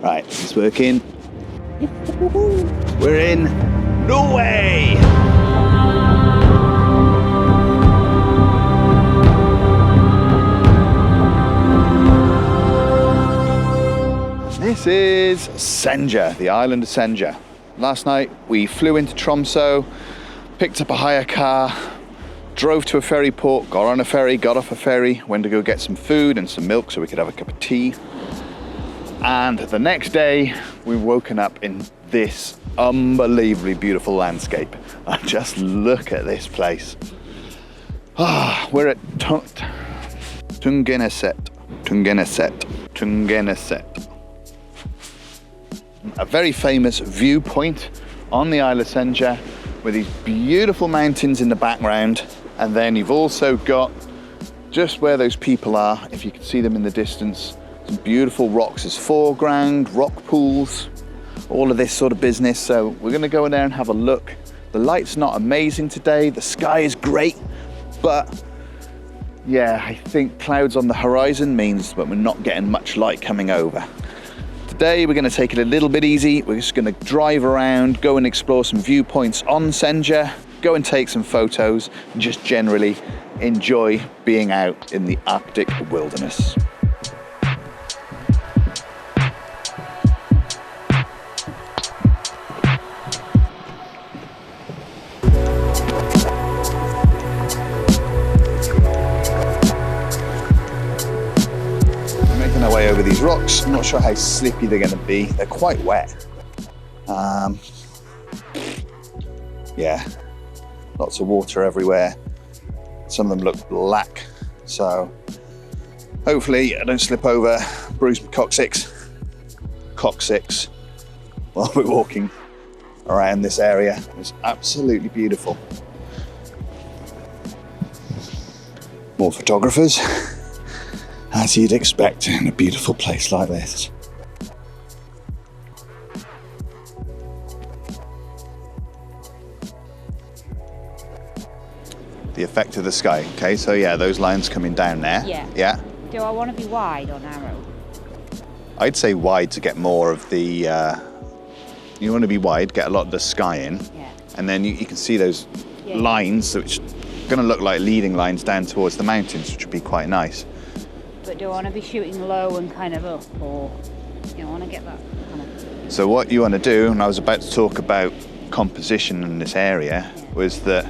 Right, it's working. We're in Norway! This is Senja, the island of Senja. Last night we flew into Tromsø, picked up a hire car, drove to a ferry port, got on a ferry, got off a ferry, went to go get some food and some milk so we could have a cup of tea. And the next day we've woken up in this unbelievably beautiful landscape. Just look at this place. We're at Tungeneset. A very famous viewpoint on the Isle of Senja with these beautiful mountains in the background. And then you've also got, just where those people are, if you can see them in the distance, some beautiful rocks as foreground, rock pools, all of this sort of business. So we're gonna go in there and have a look. The light's not amazing today, the sky is great, but yeah, I think clouds on the horizon means that we're not getting much light coming over. Today we're gonna take it a little bit easy. We're just gonna drive around, go and explore some viewpoints on Senja, go and take some photos, and just generally enjoy being out in the Arctic wilderness. Making our way over these rocks. I'm not sure how slippy they're going to be. They're quite wet. Yeah, lots of water everywhere. Some of them look black, so hopefully I don't slip over, bruise my coccyx while we're walking around this area. It's absolutely beautiful. More photographers, as you'd expect in a beautiful place like this. The effect of the sky. Okay, so yeah, those lines coming down there. Yeah. Yeah. Do I want to be wide or narrow? I'd say wide to get more of the, you want to be wide, get a lot of the sky in. Yeah. And then you can see those lines, which are going to look like leading lines down towards the mountains, which would be quite nice. But do I want to be shooting low and kind of up, or you know, I want to get that kind of... So what you want to do, and I was about to talk about composition in this area, was that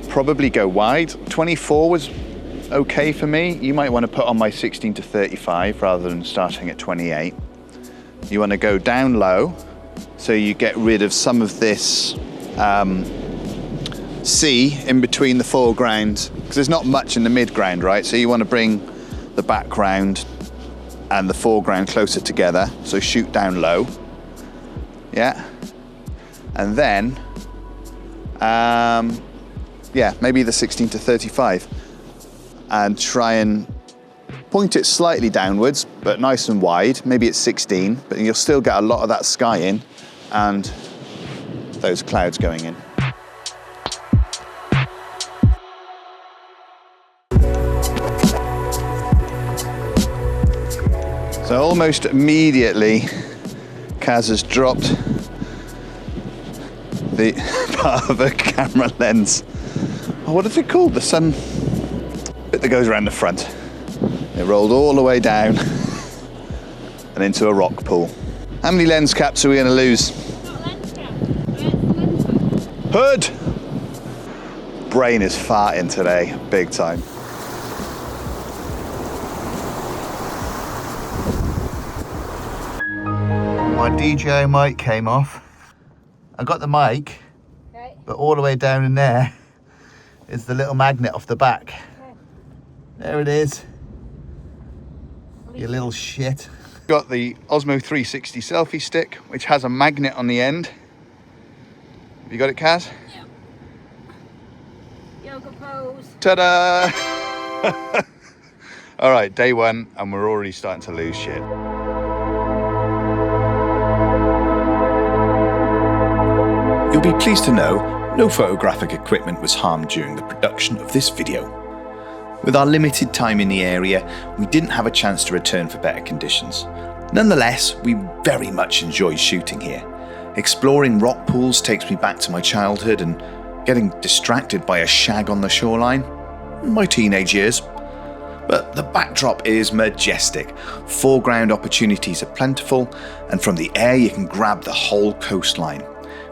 probably go wide. 24 was okay for me. You might want to put on my 16 to 35 rather than starting at 28. You want to go down low so you get rid of some of this sea in between the foreground, because there's not much in the midground, right? So you want to bring the background and the foreground closer together, so shoot down low. Yeah. And then yeah, maybe the 16 to 35, and try and point it slightly downwards, but nice and wide. Maybe it's 16, but you'll still get a lot of that sky in and those clouds going in. So almost immediately, Kaz has dropped the part of her camera lens. Oh, what is it called? The sun bit that goes around the front. It rolled all the way down and into a rock pool. How many lens caps are we going to lose? Not lens cap. Lens Hood! Brain is farting today, big time. My DJI mic came off. I got the mic, okay. but all the way down in there is the little magnet off the back. Okay. There it is. You little shit. Got the Osmo 360 selfie stick, which has a magnet on the end. Have you got it, Kaz? Yeah. Yoga pose. Ta-da! All right, day one, and we're already starting to lose shit. You'll be pleased to know no photographic equipment was harmed during the production of this video. With our limited time in the area, we didn't have a chance to return for better conditions. Nonetheless, we very much enjoy shooting here. Exploring rock pools takes me back to my childhood, and getting distracted by a shag on the shoreline, my teenage years. But the backdrop is majestic. Foreground opportunities are plentiful, and from the air you can grab the whole coastline.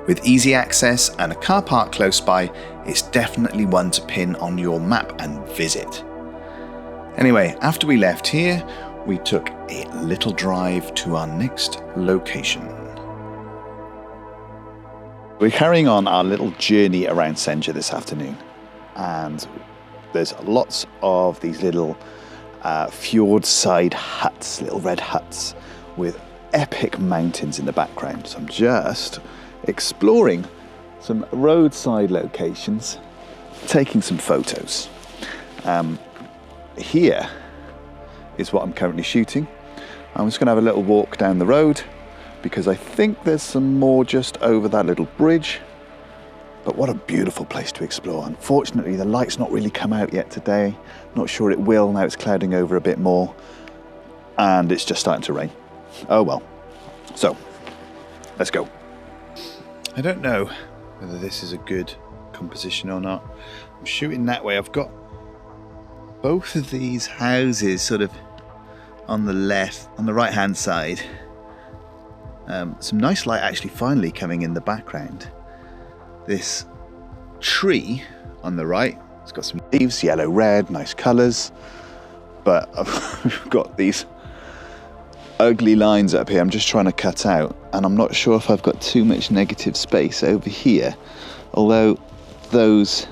With easy access and a car park close by, it's definitely one to pin on your map and visit. Anyway, after we left here, we took a little drive to our next location. We're carrying on our little journey around Senja this afternoon, and there's lots of these little fjord-side huts, little red huts with epic mountains in the background. So I'm just exploring some roadside locations, taking some photos. Here is what I'm currently shooting. I'm just going to have a little walk down the road because I think there's some more just over that little bridge. But what a beautiful place to explore. Unfortunately, the light's not really come out yet today. Not sure it will, now it's clouding over a bit more. And it's just starting to rain. Oh well. So, let's go. I don't know whether this is a good composition or not. I'm shooting that way. I've got both of these houses sort of on the left, on the right hand side. Some nice light actually finally coming in the background. This tree on the right, it's got some leaves, yellow, red, nice colours. But I've got these ugly lines up here I'm just trying to cut out, and I'm not sure if I've got too much negative space over here, although those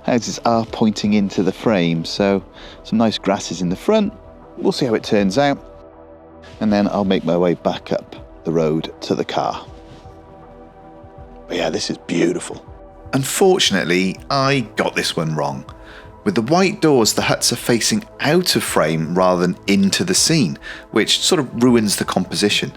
houses are pointing into the frame, so some nice grasses in the front. We'll see how it turns out, and then I'll make my way back up the road to the car. But yeah, this is beautiful. Unfortunately, I got this one wrong. With the white doors, the huts are facing out of frame rather than into the scene, which sort of ruins the composition.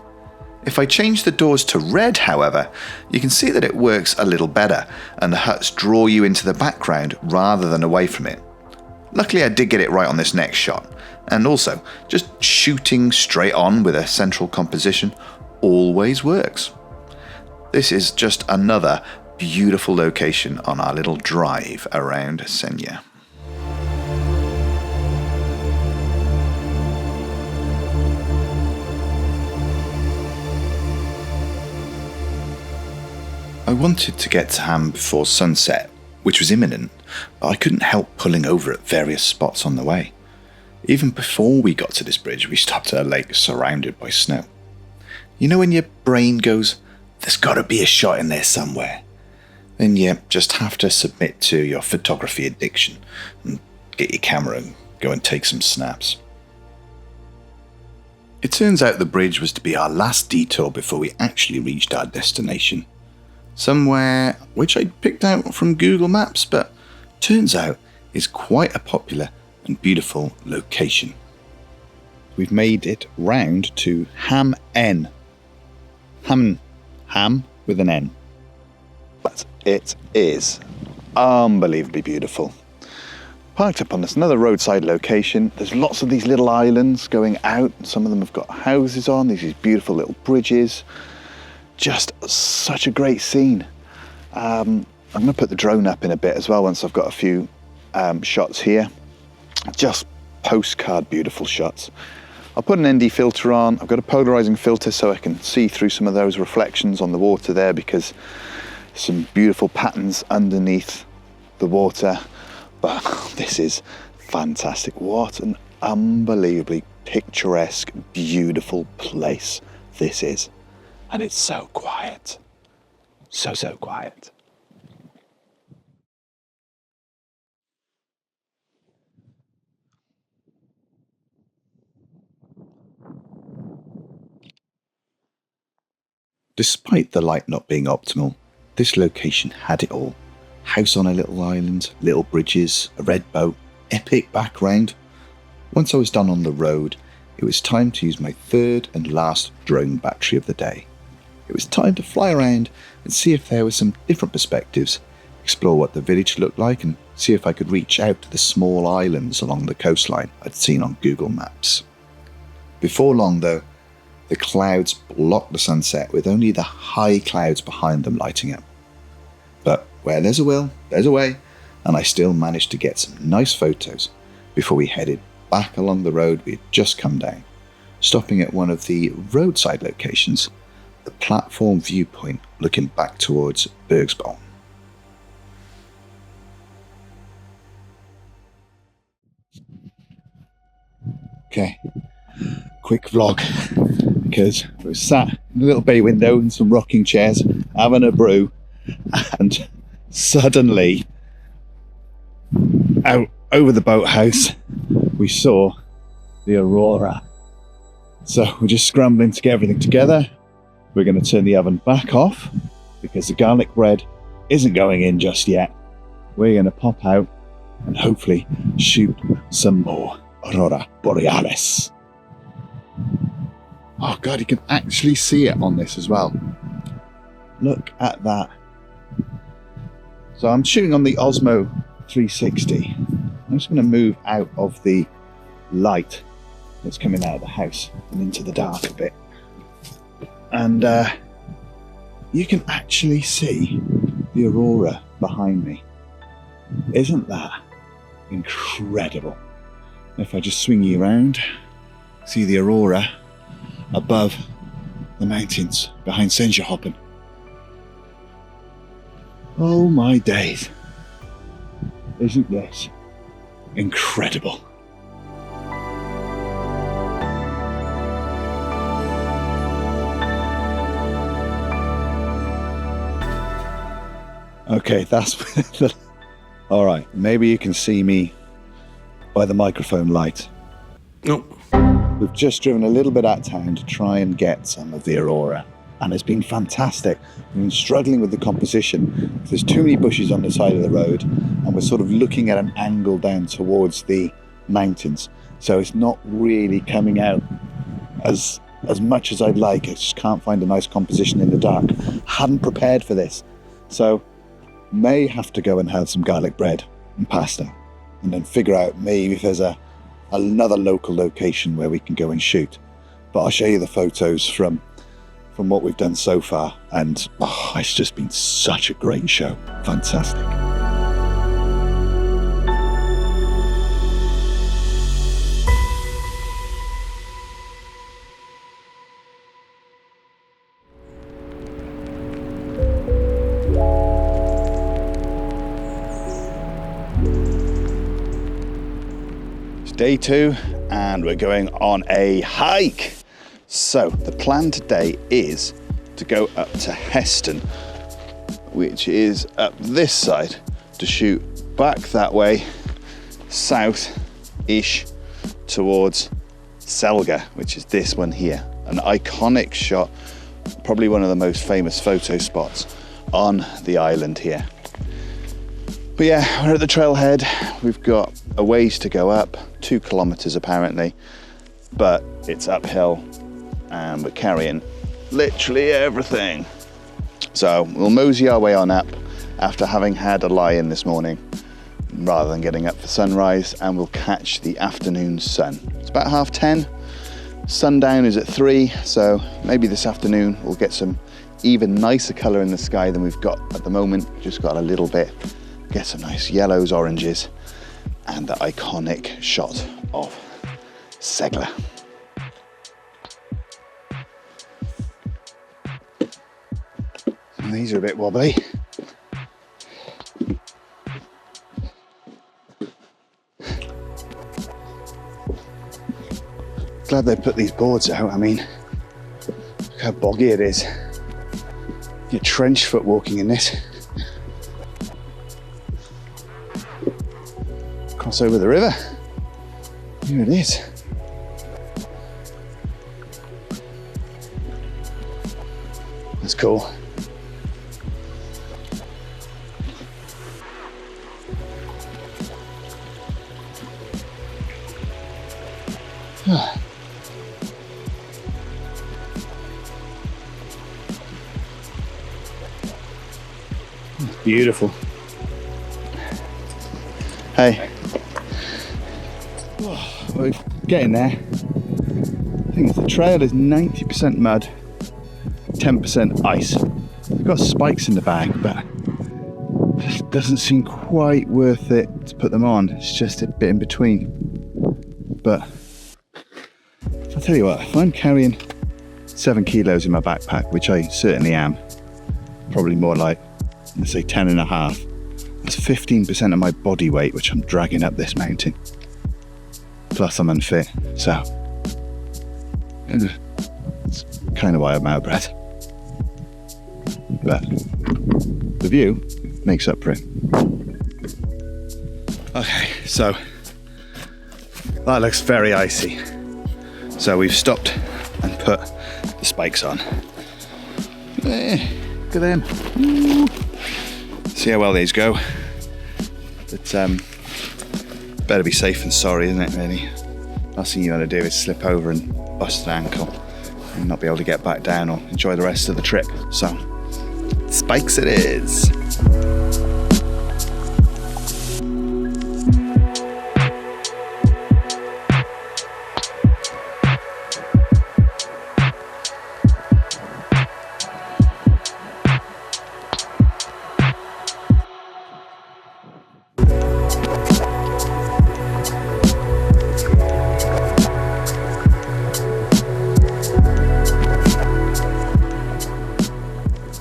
If I change the doors to red, however, you can see that it works a little better, and the huts draw you into the background rather than away from it. Luckily, I did get it right on this next shot, and also, just shooting straight on with a central composition always works. This is just another beautiful location on our little drive around Senja. I wanted to get to Hamn before sunset, which was imminent, but I couldn't help pulling over at various spots on the way. Even before we got to this bridge, we stopped at a lake surrounded by snow. You know when your brain goes, there's got to be a shot in there somewhere? Then you just have to submit to your photography addiction and get your camera and go and take some snaps. It turns out the bridge was to be our last detour before we actually reached our destination. Somewhere which I picked out from Google Maps, but turns out is quite a popular and beautiful location. We've made it round to Hamn. Hamn with an N. But it is unbelievably beautiful. Parked up on this another roadside location. There's lots of these little islands going out. Some of them have got houses on. These beautiful little bridges. Just such a great scene. I'm going to put the drone up in a bit as well once I've got a few shots here. Just postcard beautiful shots. I'll put an ND filter on. I've got a polarizing filter so I can see through some of those reflections on the water there, because some beautiful patterns underneath the water. But this is fantastic. What an unbelievably picturesque, beautiful place this is. And it's so quiet. So quiet. Despite the light not being optimal, this location had it all. House on a little island, little bridges, a red boat, epic background. Once I was done on the road, it was time to use my third and last drone battery of the day. It was time to fly around and see if there were some different perspectives, explore what the village looked like, and see if I could reach out to the small islands along the coastline I'd seen on Google Maps. Before long though, The clouds block the sunset with only the high clouds behind them lighting up. But where there's a will, there's a way, and I still managed to get some nice photos before we headed back along the road we had just come down, stopping at one of the roadside locations, the platform viewpoint looking back towards Bergsbotn. Okay, quick vlog, because we were sat in a little bay window in some rocking chairs having a brew, and suddenly out over the boathouse we saw the Aurora. So we're just scrambling to get everything together. We're going to turn the oven back off because the garlic bread isn't going in just yet. We're going to pop out and hopefully shoot some more Aurora Borealis. Oh God, you can actually see it on this as well. Look at that. So I'm shooting on the Osmo 360. I'm just going to move out of the light that's coming out of the house and into the dark a bit. And you can actually see the Aurora behind me. Isn't that incredible? If I just swing you around, see the Aurora above the mountains behind Senjahopen. Oh my days. Isn't this incredible? Okay, that's the... All right, maybe you can see me by the microphone light. Nope. We've just driven a little bit out of town to try and get some of the Aurora, and it's been fantastic. We've been struggling with the composition. There's too many bushes on the side of the road, and we're sort of looking at an angle down towards the mountains. So it's not really coming out as much as I'd like. I just can't find a nice composition in the dark. Hadn't prepared for this. So may have to go and have some garlic bread and pasta, and then figure out maybe if there's another local location where we can go and shoot. But I'll show you the photos from what we've done so far, and it's just been such a great show. Fantastic. Day 2, and we're going on a hike. So the plan today is to go up to Heston, which is up this side, to shoot back that way, south-ish towards Segla, which is this one here. An iconic shot, probably one of the most famous photo spots on the island here. But yeah, we're at the trailhead. We've got a ways to go up, 2 kilometers apparently, but it's uphill and we're carrying literally everything. So we'll mosey our way on up after having had a lie-in this morning rather than getting up for sunrise, and we'll catch the afternoon sun. It's about 10:30. Sundown is at 3, so maybe this afternoon we'll get some even nicer colour in the sky than we've got at the moment. Just got a little bit. Get some nice yellows, oranges, and the iconic shot of Segla. These are a bit wobbly. Glad they put these boards out. I mean, look how boggy it is. You're trench foot walking in this. Cross over the river. Here it is. That's cool. Beautiful. Hey. We're getting there. thing is, the trail is 90% mud, 10% ice. We've got spikes in the bag, but it doesn't seem quite worth it to put them on. It's just a bit in between. But I'll tell you what, if I'm carrying 7 kilos in my backpack, which I certainly am, probably more like, let's say 10 and a half, that's 15% of my body weight which I'm dragging up this mountain. Plus I'm unfit, so it's kind of why I'm out of breath. But the view makes up for it. Okay, so that looks very icy. So we've stopped and put the spikes on. Look at them. Ooh. See how well these go. But better be safe than sorry, isn't it, really? Last thing you want to do is slip over and bust an ankle and not be able to get back down or enjoy the rest of the trip. So, spikes it is.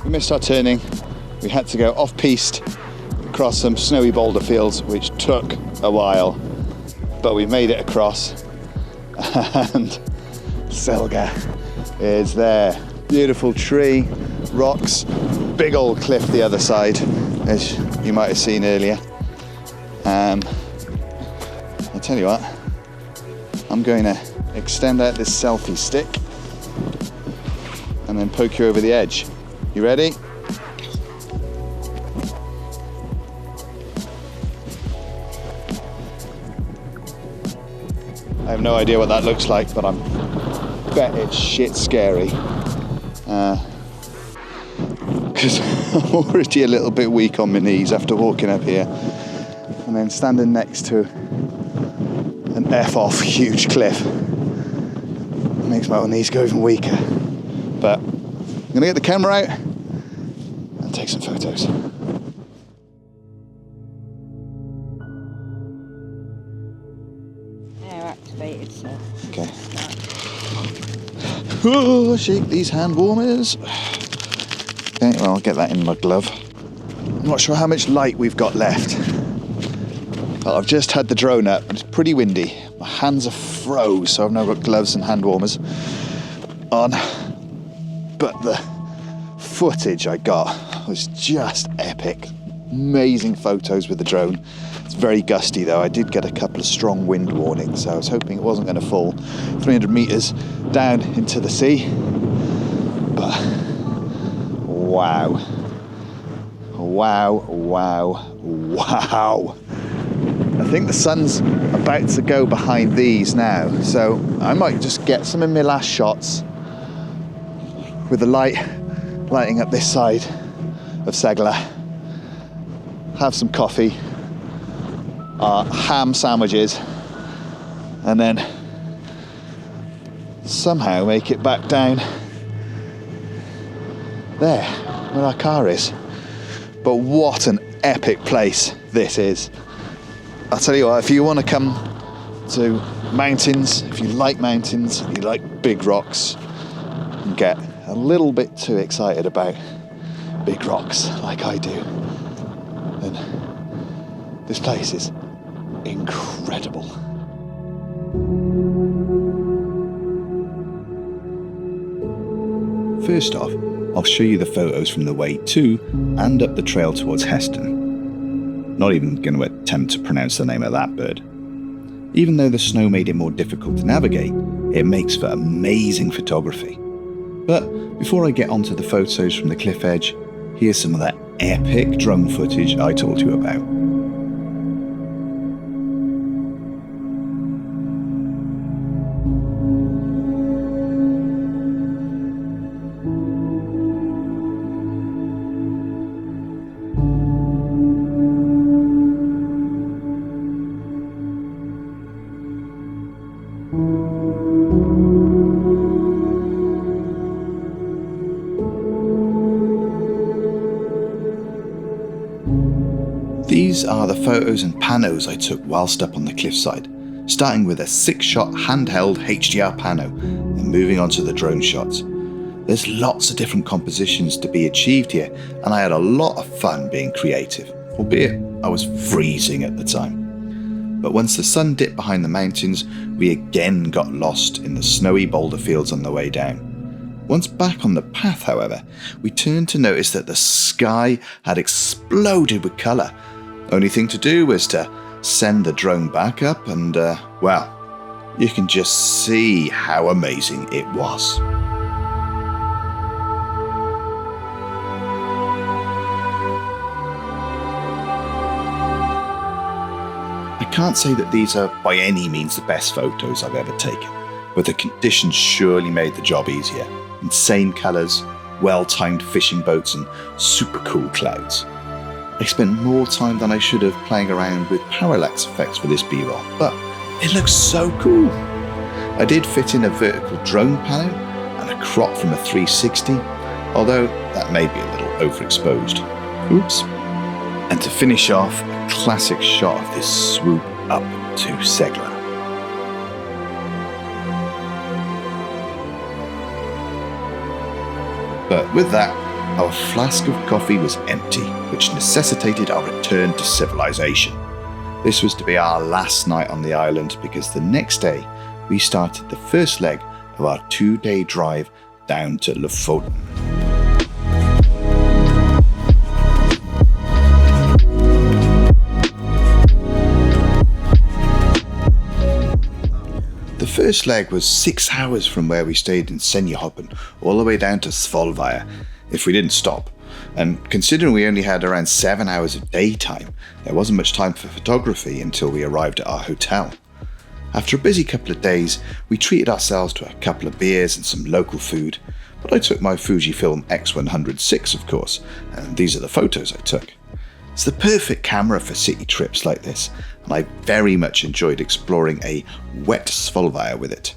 We missed our turning. We had to go off-piste across some snowy boulder fields, which took a while, but we made it across. And Segla is there. Beautiful tree, rocks, big old cliff the other side, as you might have seen earlier. I'll tell you what, I'm going to extend out this selfie stick and then poke you over the edge. You ready? I have no idea what that looks like, but I bet it's shit scary. Because I'm already a little bit weak on my knees after walking up here. And then standing next to an F-off huge cliff makes my knees go even weaker. But I'm gonna get the camera out and take some photos. They're activated, so. Okay. Oh, shake these hand warmers. Okay, well, I'll get that in my glove. I'm not sure how much light we've got left. But I've just had the drone up and it's pretty windy. My hands are froze, so I've now got gloves and hand warmers on. But the footage I got was just epic. Amazing photos with the drone. It's very gusty though. I did get a couple of strong wind warnings, so I was hoping it wasn't going to fall 300 meters down into the sea. But wow. Wow, wow, wow. I think the sun's about to go behind these now, so I might just get some of my last shots with the lighting up this side of Segla, have some coffee, ham sandwiches, and then somehow make it back down there where our car is. But what an epic place this is. I'll tell you what, if you want to come to mountains, if you like mountains, if you like big rocks, and get a little bit too excited about big rocks like I do, then this place is incredible. First off, I'll show you the photos from the way to and up the trail towards Heston. Not even going to attempt to pronounce the name of that bird. Even though the snow made it more difficult to navigate, it makes for amazing photography. But before I get onto the photos from the cliff edge, here's some of that epic drone footage I told you about. These are the photos and panos I took whilst up on the cliffside, starting with a 6-shot handheld HDR pano and moving on to the drone shots. There's lots of different compositions to be achieved here, and I had a lot of fun being creative, albeit I was freezing at the time. But once the sun dipped behind the mountains, we again got lost in the snowy boulder fields on the way down. Once back on the path, however, we turned to notice that the sky had exploded with colour. Only thing to do was to send the drone back up and, well, you can just see how amazing it was. I can't say that these are by any means the best photos I've ever taken, but the conditions surely made the job easier. Insane colours, well-timed fishing boats and super cool clouds. I spent more time than I should have playing around with parallax effects for this B-roll, but it looks so cool. I did fit in a vertical drone panel and a crop from a 360, although that may be a little overexposed. Oops. And to finish off, a classic shot of this swoop up to Segla. But with that, our flask of coffee was empty, which necessitated our return to civilization. This was to be our last night on the island because the next day we started the first leg of our 2-day drive down to Lofoten. The first leg was 6 hours from where we stayed in Senjahopen all the way down to Svolvaer, if we didn't stop. And considering we only had around 7 hours of daytime, there wasn't much time for photography until we arrived at our hotel. After a busy couple of days, we treated ourselves to a couple of beers and some local food, but I took my Fujifilm X100VI, of course, and these are the photos I took. It's the perfect camera for city trips like this, and I very much enjoyed exploring a wet Svolvaer with it.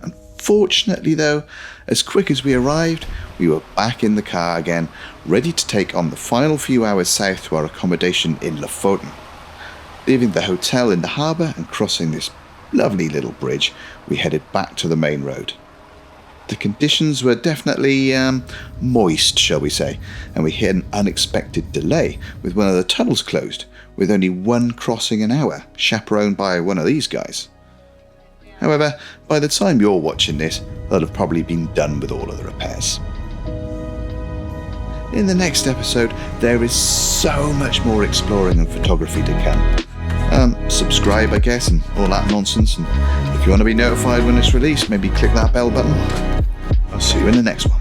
Unfortunately though, as quick as we arrived, we were back in the car again, ready to take on the final few hours south to our accommodation in Lofoten. Leaving the hotel in the harbour and crossing this lovely little bridge, we headed back to the main road. The conditions were definitely moist, shall we say, and we hit an unexpected delay with one of the tunnels closed, with only one crossing an hour, chaperoned by one of these guys. However, by the time you're watching this, they'll have probably been done with all of the repairs. In the next episode, there is so much more exploring and photography to come. Subscribe, I guess, and all that nonsense, and if you want to be notified when it's released, maybe click that bell button. I'll see you in the next one.